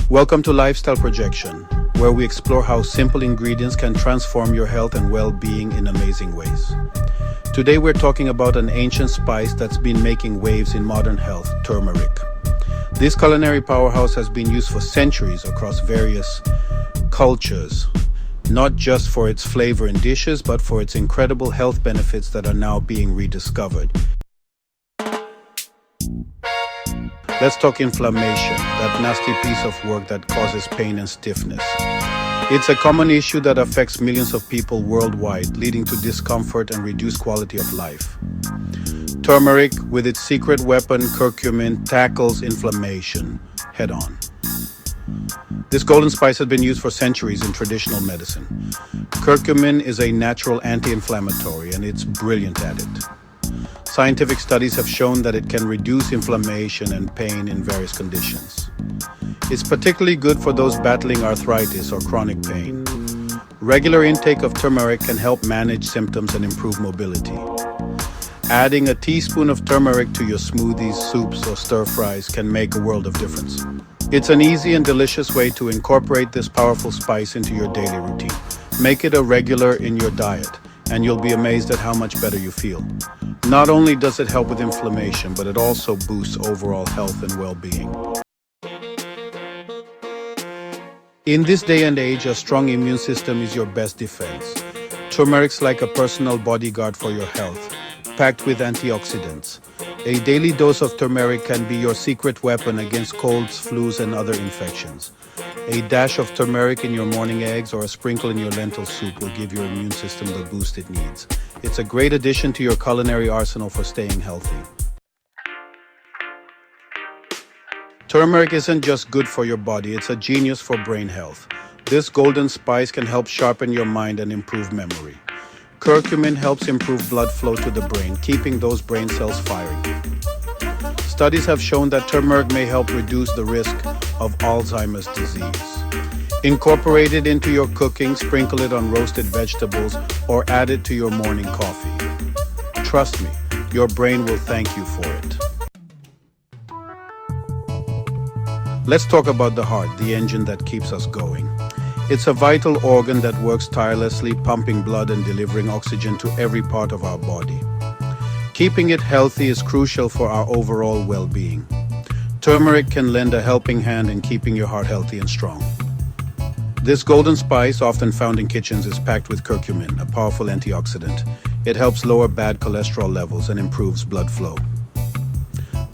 Welcome to Lifestyle Projection, where we explore how simple ingredients can transform your health and well-being in amazing ways. Today we're talking about an ancient spice that's been making waves in modern health, turmeric. This culinary powerhouse has been used for centuries across various cultures, not just for its flavor in dishes, but for its incredible health benefits that are now being rediscovered. Let's talk inflammation, that nasty piece of work that causes pain and stiffness. It's a common issue that affects millions of people worldwide, leading to discomfort and reduced quality of life. Turmeric, with its secret weapon, curcumin, tackles inflammation head-on. This golden spice has been used for centuries in traditional medicine. Curcumin is a natural anti-inflammatory, and it's brilliant at it. Scientific studies have shown that it can reduce inflammation and pain in various conditions. It's particularly good for those battling arthritis or chronic pain. Regular intake of turmeric can help manage symptoms and improve mobility. Adding a teaspoon of turmeric to your smoothies, soups, or stir-fries can make a world of difference. It's an easy and delicious way to incorporate this powerful spice into your daily routine. Make it a regular in your diet, and you'll be amazed at how much better you feel. Not only does it help with inflammation, but it also boosts overall health and well-being. In this day and age, a strong immune system is your best defense. Turmeric's like a personal bodyguard for your health, packed with antioxidants. A daily dose of turmeric can be your secret weapon against colds, flus, and other infections. A dash of turmeric in your morning eggs or a sprinkle in your lentil soup will give your immune system the boost it needs. It's a great addition to your culinary arsenal for staying healthy. Turmeric isn't just good for your body, it's a genius for brain health. This golden spice can help sharpen your mind and improve memory. Curcumin helps improve blood flow to the brain, keeping those brain cells firing. Studies have shown that turmeric may help reduce the risk of Alzheimer's disease. Incorporate it into your cooking, sprinkle it on roasted vegetables, or add it to your morning coffee. Trust me, your brain will thank you for it. Let's talk about the heart, the engine that keeps us going. It's a vital organ that works tirelessly, pumping blood and delivering oxygen to every part of our body. Keeping it healthy is crucial for our overall well-being. Turmeric can lend a helping hand in keeping your heart healthy and strong. This golden spice, often found in kitchens, is packed with curcumin, a powerful antioxidant. It helps lower bad cholesterol levels and improves blood flow.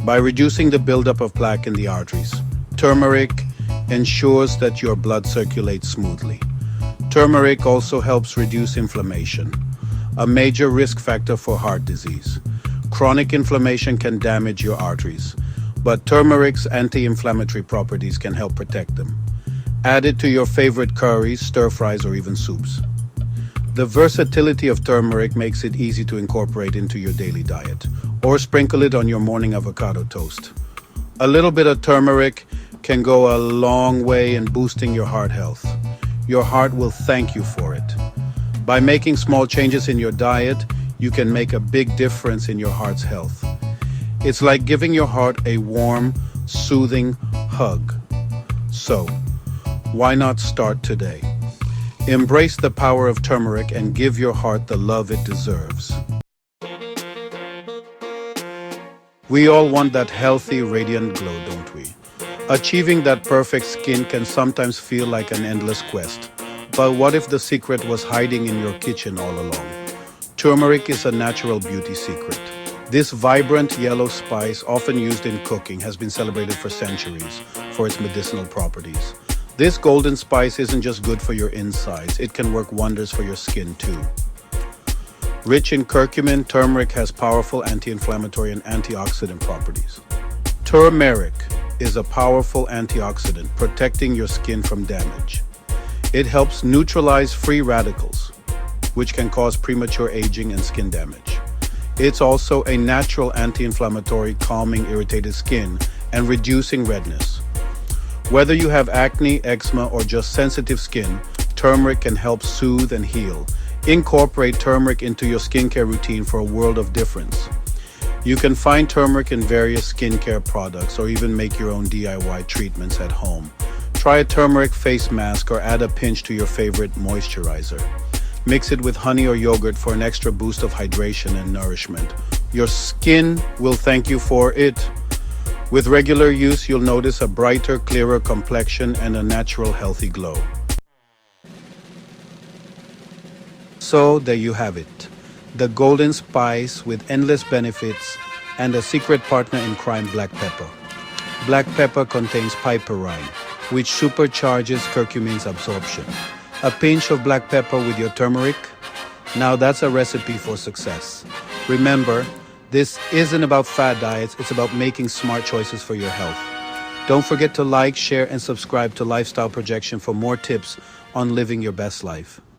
By reducing the buildup of plaque in the arteries, turmeric ensures that your blood circulates smoothly. Turmeric also helps reduce inflammation, a major risk factor for heart disease. Chronic inflammation can damage your arteries, but turmeric's anti-inflammatory properties can help protect them. Add it to your favorite curries, stir-fries, or even soups. The versatility of turmeric makes it easy to incorporate into your daily diet, or sprinkle it on your morning avocado toast. A little bit of turmeric can go a long way in boosting your heart health. Your heart will thank you for it. By making small changes in your diet, you can make a big difference in your heart's health. It's like giving your heart a warm, soothing hug. So, why not start today? Embrace the power of turmeric and give your heart the love it deserves. We all want that healthy, radiant glow, don't we? Achieving that perfect skin can sometimes feel like an endless quest. But what if the secret was hiding in your kitchen all along? Turmeric is a natural beauty secret. This vibrant yellow spice, often used in cooking, has been celebrated for centuries for its medicinal properties. This golden spice isn't just good for your insides, it can work wonders for your skin too. Rich in curcumin, turmeric has powerful anti-inflammatory and antioxidant properties. Turmeric is a powerful antioxidant, protecting your skin from damage. It helps neutralize free radicals, which can cause premature aging and skin damage. It's also a natural anti-inflammatory, calming irritated skin and reducing redness. Whether you have acne, eczema, or just sensitive skin, turmeric can help soothe and heal. Incorporate turmeric into your skincare routine for a world of difference. You can find turmeric in various skincare products or even make your own DIY treatments at home. Try a turmeric face mask or add a pinch to your favorite moisturizer. Mix it with honey or yogurt for an extra boost of hydration and nourishment. Your skin will thank you for it. With regular use, you'll notice a brighter, clearer complexion and a natural, healthy glow. So there you have it. The golden spice with endless benefits and a secret partner in crime, black pepper. Black pepper contains piperine, which supercharges curcumin's absorption. A pinch of black pepper with your turmeric. Now that's a recipe for success. Remember, this isn't about fad diets, it's about making smart choices for your health. Don't forget to like, share, and subscribe to Lifestyle Projection for more tips on living your best life.